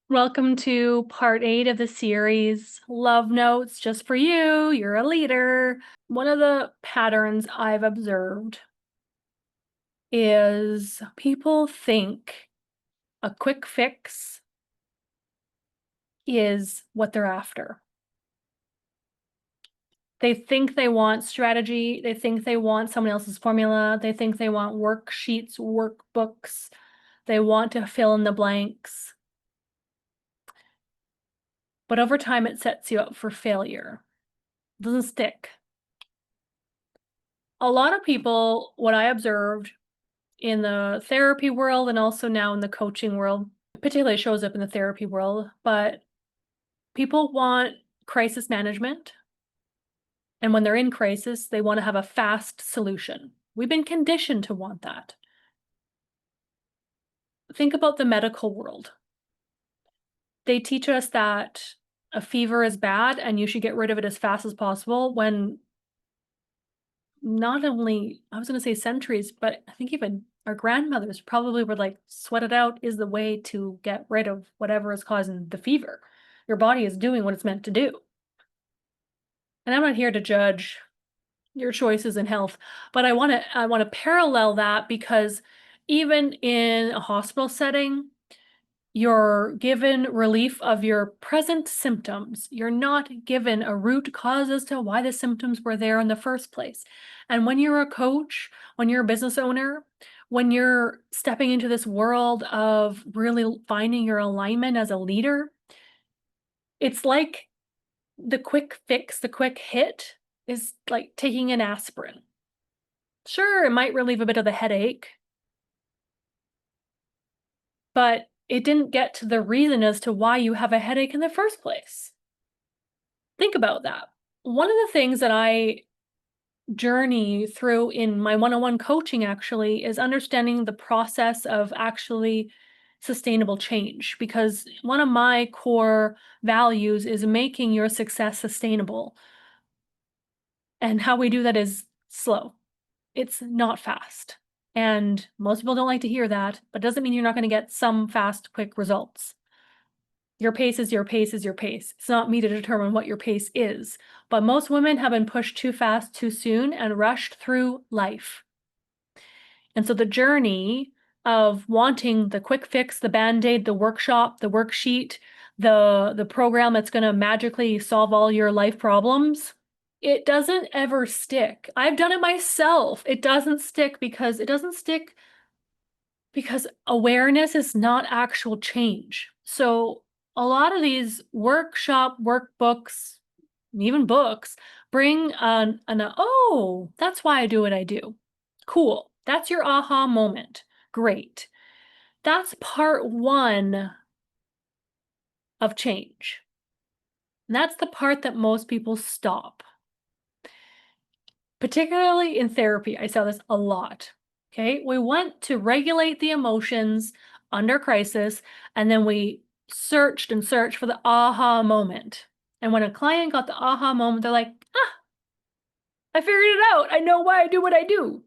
Welcome to part 8 of the series, Love Notes Just for You, You're a Leader. One of the patterns I've observed is people think a quick fix is what they're after. They think they want strategy, they think they want someone else's formula, they think they want worksheets, workbooks, they want to fill in the blanks. But over time, it sets you up for failure. It doesn't stick. A lot of people, what I observed in the therapy world and also now in the coaching world, particularly shows up in the therapy world, but people want crisis management. And when they're in crisis, they want to have a fast solution. We've been conditioned to want that. Think about the medical world. They teach us that a fever is bad and you should get rid of it as fast as possible when not only, I was going to say centuries, but I think even our grandmothers probably were like, sweat it out is the way to get rid of whatever is causing the fever. Your body is doing what it's meant to do. And I'm not here to judge your choices in health, but I want to parallel that because even in a hospital setting, you're given relief of your present symptoms. You're not given a root cause as to why the symptoms were there in the first place. And when you're a coach, when you're a business owner, when you're stepping into this world of really finding your alignment as a leader, it's like the quick fix, the quick hit is like taking an aspirin. Sure, it might relieve a bit of the headache, but it didn't get to the reason as to why you have a headache in the first place. Think about that. One of the things that I journey through in my one-on-one coaching actually is understanding the process of actually sustainable change, because one of my core values is making your success sustainable. And how we do that is slow. It's not fast. And most people don't like to hear that, but it doesn't mean you're not going to get some fast, quick results. Your pace is your pace is your pace. It's not me to determine what your pace is. But most women have been pushed too fast, too soon, and rushed through life. And so the journey of wanting the quick fix, the band-aid, the workshop, the worksheet, the program that's going to magically solve all your life problems, it doesn't ever stick. I've done it myself. It doesn't stick because awareness is not actual change. So a lot of these workshop workbooks, even books, bring oh, that's why I do what I do. Cool. That's your aha moment. Great. That's part one of change. And that's the part that most people stop. Particularly in therapy, I saw this a lot. Okay, we want to regulate the emotions under crisis, and then we searched and searched for the aha moment. And when a client got the aha moment, they're like, ah, I figured it out. I know why I do what I do.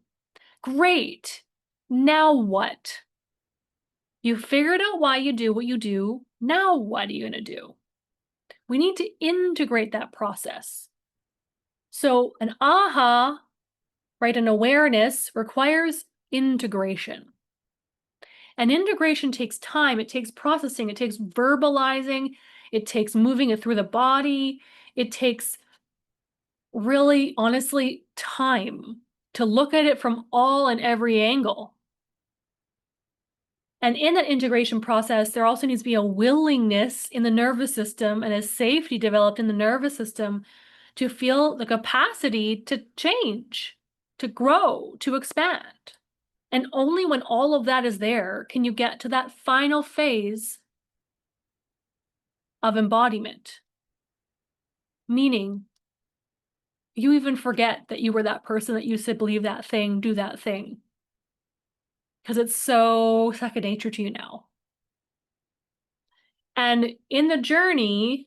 Great. Now what? You figured out why you do what you do. Now what are you going to do? We need to integrate that process. So an aha, right, an awareness requires integration. And integration takes time, it takes processing, it takes verbalizing, it takes moving it through the body, it takes really, honestly, time to look at it from all and every angle. And in that integration process, there also needs to be a willingness in the nervous system and a safety developed in the nervous system to feel the capacity to change, to grow, to expand. And only when all of that is there can you get to that final phase of embodiment. Meaning, you even forget that you were that person that used to believe that thing, do that thing. Because it's so second nature to you now. And in the journey,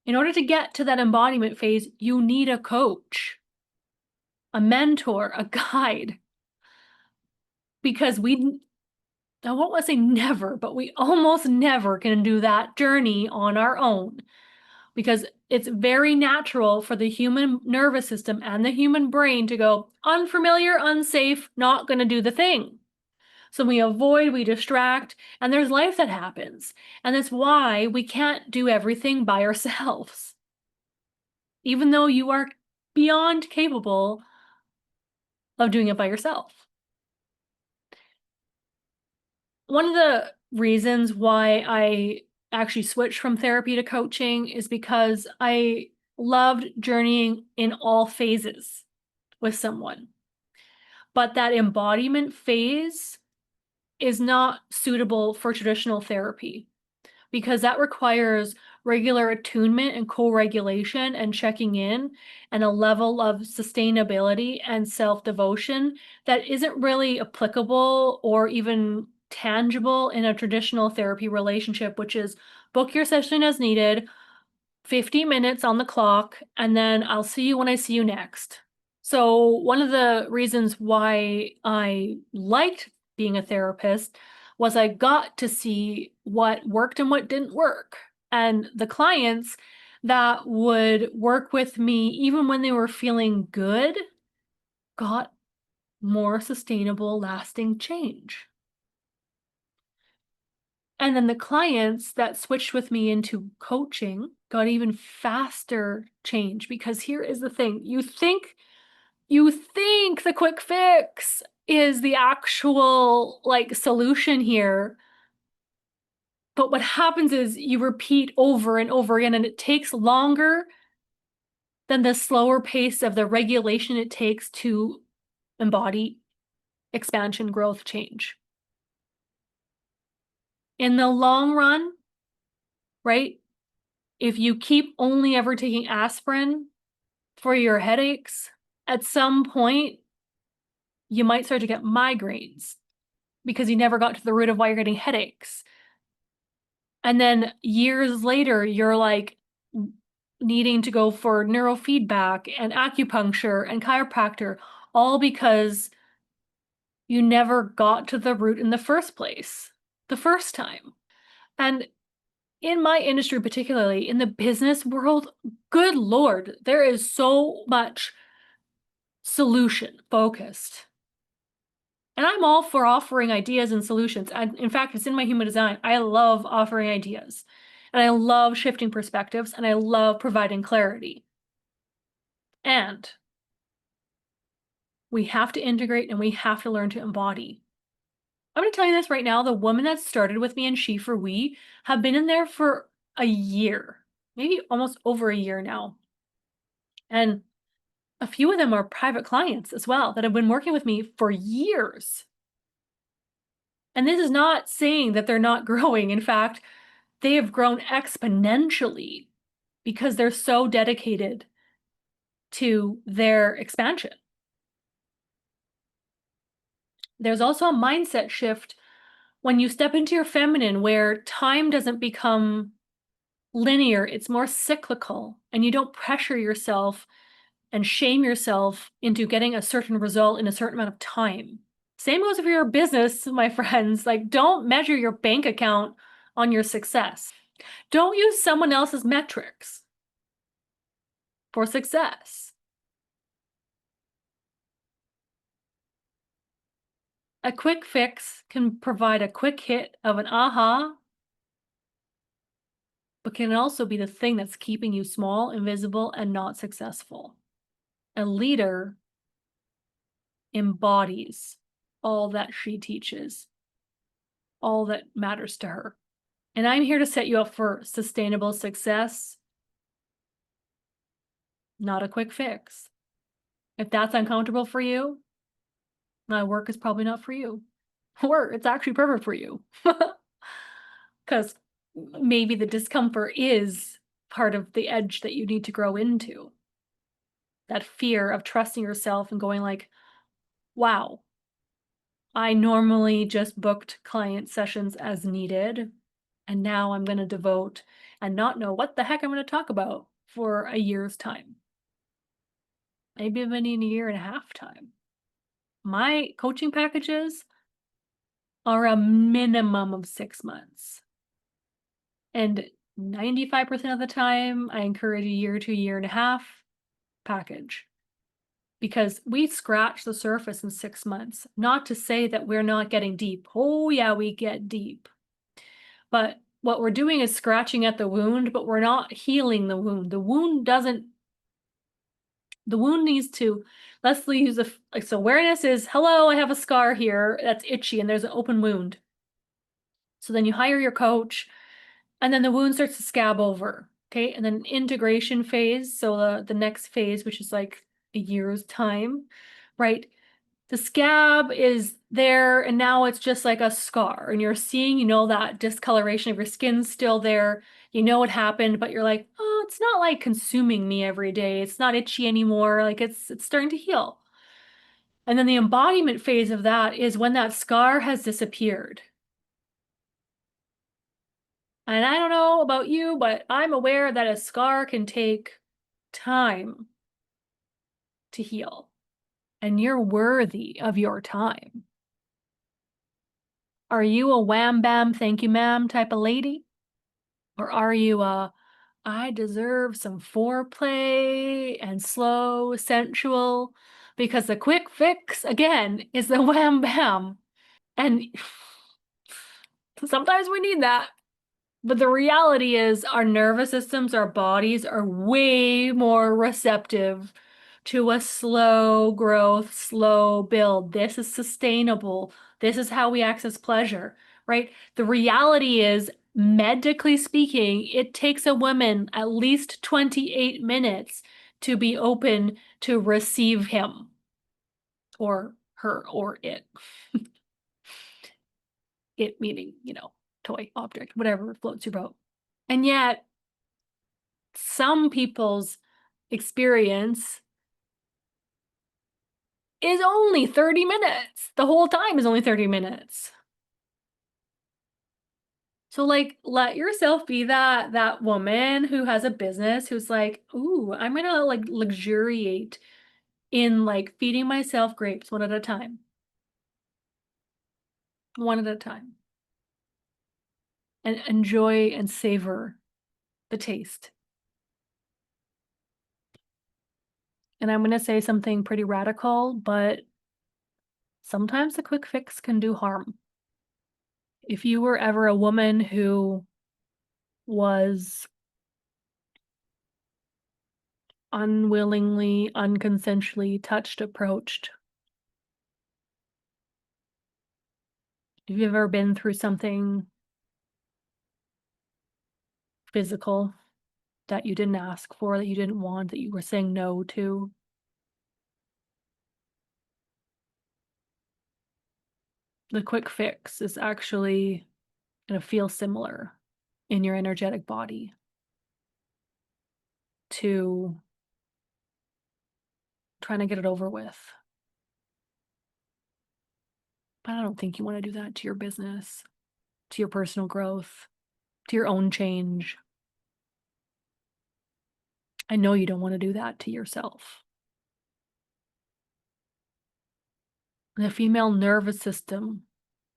in order to get to that embodiment phase, you need a coach, a mentor, a guide. Because I won't want to say never, but we almost never can do that journey on our own because it's very natural for the human nervous system and the human brain to go unfamiliar, unsafe, not going to do the thing. So we avoid, we distract, and there's life that happens. And that's why we can't do everything by ourselves. Even though you are beyond capable of doing it by yourself. One of the reasons why I actually switched from therapy to coaching is because I loved journeying in all phases with someone. But that embodiment phase is not suitable for traditional therapy because that requires regular attunement and co-regulation and checking in and a level of sustainability and self-devotion that isn't really applicable or even tangible in a traditional therapy relationship, which is book your session as needed, 50 minutes on the clock, and then I'll see you when I see you next. So one of the reasons why I liked being a therapist was I got to see what worked and what didn't work. And the clients that would work with me, even when they were feeling good, got more sustainable, lasting change. And then the clients that switched with me into coaching got even faster change because here is the thing. You think the quick fix is the actual like solution here. But what happens is you repeat over and over again, and it takes longer than the slower pace of the regulation it takes to embody expansion, growth, change. In the long run, right? If you keep only ever taking aspirin for your headaches, at some point, you might start to get migraines because you never got to the root of why you're getting headaches. And then years later, you're like needing to go for neurofeedback and acupuncture and chiropractor, all because you never got to the root in the first place, the first time. And in my industry, particularly in the business world, good Lord, there is so much solution focused. And I'm all for offering ideas and solutions. And in fact, it's in my human design. I love offering ideas and I love shifting perspectives and I love providing clarity. And we have to integrate and we have to learn to embody. I'm going to tell you this right now. The woman that started with me in She for We have been in there for a year, maybe almost over a year now. And a few of them are private clients as well that have been working with me for years. And this is not saying that they're not growing. In fact, they have grown exponentially because they're so dedicated to their expansion. There's also a mindset shift when you step into your feminine where time doesn't become linear, it's more cyclical, and you don't pressure yourself and shame yourself into getting a certain result in a certain amount of time. Same goes for your business, my friends. Like, don't measure your bank account on your success. Don't use someone else's metrics for success. A quick fix can provide a quick hit of an aha, but can also be the thing that's keeping you small, invisible, and not successful. A leader embodies all that she teaches, all that matters to her. And I'm here to set you up for sustainable success, not a quick fix. If that's uncomfortable for you, my work is probably not for you. Or it's actually perfect for you. Because maybe the discomfort is part of the edge that you need to grow into. That fear of trusting yourself and going like, wow, I normally just booked client sessions as needed, and now I'm going to devote and not know what the heck I'm going to talk about for a year's time. Maybe even in a year and a half time. My coaching packages are a minimum of 6 months. And 95% of the time, I encourage a year to a year and a half package because we scratch the surface in 6 months. Not to say that we're not getting deep. Oh, yeah, we get deep. But what we're doing is scratching at the wound, but we're not healing the wound. The wound needs to, let's use like, so awareness is, hello, I have a scar here that's itchy and there's an open wound. So then you hire your coach and then the wound starts to scab over. Okay. And then integration phase. So the next phase, which is like a year's time, right? The scab is there and now it's just like a scar and you're seeing, that discoloration of your skin's still there. You know what happened, but you're like, oh, it's not like consuming me every day. It's not itchy anymore. Like it's starting to heal. And then the embodiment phase of that is when that scar has disappeared. And I don't know about you, but I'm aware that a scar can take time to heal. And you're worthy of your time. Are you a wham bam, thank you ma'am type of lady? Or are you a, I deserve some foreplay and slow, sensual? Because the quick fix, again, is the wham bam. And sometimes we need that. But the reality is our nervous systems, our bodies are way more receptive to a slow growth, slow build. This is sustainable. This is how we access pleasure, right? The reality is, medically speaking, it takes a woman at least 28 minutes to be open to receive him or her or it. It meaning, toy, object, whatever floats your boat. And yet, some people's experience is only 30 minutes. The whole time is only 30 minutes. So like let yourself be that woman who has a business who's like, "Ooh, I'm going to like luxuriate in like feeding myself grapes one at a time." One at a time. And enjoy and savor the taste. And I'm going to say something pretty radical, but sometimes the quick fix can do harm. If you were ever a woman who was unwillingly, unconsensually touched, approached, if you've ever been through something physical that you didn't ask for, that you didn't want, that you were saying no to, the quick fix is actually going to feel similar in your energetic body to trying to get it over with. But I don't think you want to do that to your business, to your personal growth, to your own change. I know you don't want to do that to yourself. The female nervous system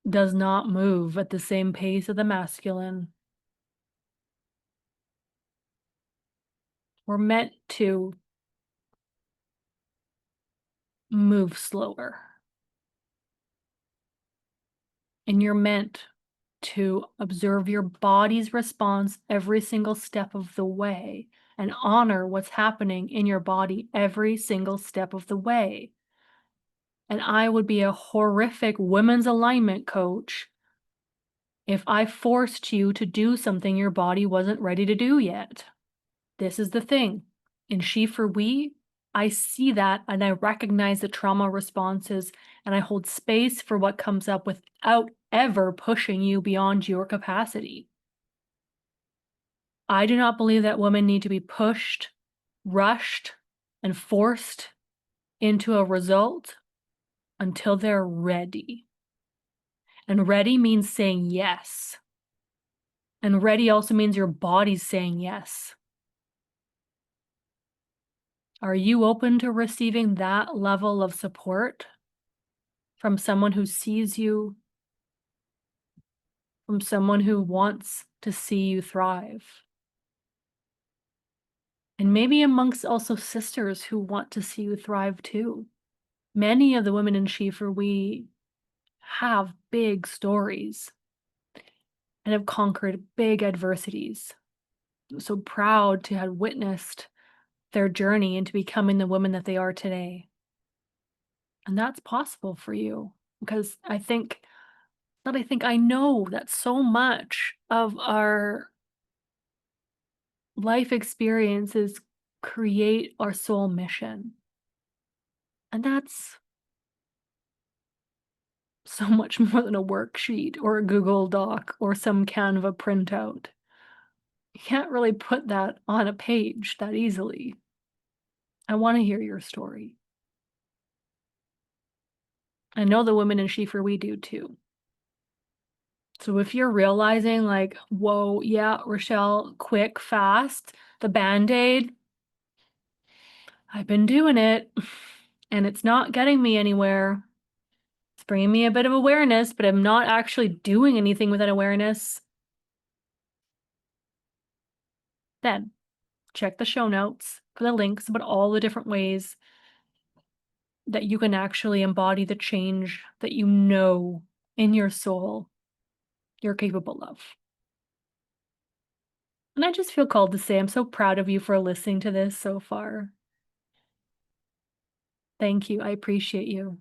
does not move at the same pace of the masculine. We're meant to move slower. And you're meant to observe your body's response every single step of the way and honor what's happening in your body every single step of the way. And I would be a horrific women's alignment coach if I forced you to do something your body wasn't ready to do yet. This is the thing. In She for We, I see that and I recognize the trauma responses and I hold space for what comes up without ever pushing you beyond your capacity. I do not believe that women need to be pushed, rushed, and forced into a result until they're ready. And ready means saying yes. And ready also means your body's saying yes. Are you open to receiving that level of support from someone who sees you from someone who wants to see you thrive. And maybe amongst also sisters who want to see you thrive too. Many of the women in Schiefer, we have big stories and have conquered big adversities. I'm so proud to have witnessed their journey into becoming the women that they are today. And that's possible for you because I know that so much of our life experiences create our soul mission. And that's so much more than a worksheet or a Google Doc or some Canva printout. You can't really put that on a page that easily. I want to hear your story. I know the women in Schiefer, we do too. So if you're realizing like, whoa, yeah, Rachele, quick, fast, the Band-Aid, I've been doing it and it's not getting me anywhere. It's bringing me a bit of awareness, but I'm not actually doing anything with that awareness. Then check the show notes for the links about all the different ways that you can actually embody the change that you know in your soul you're capable of. And I just feel called to say I'm so proud of you for listening to this so far. Thank you. I appreciate you.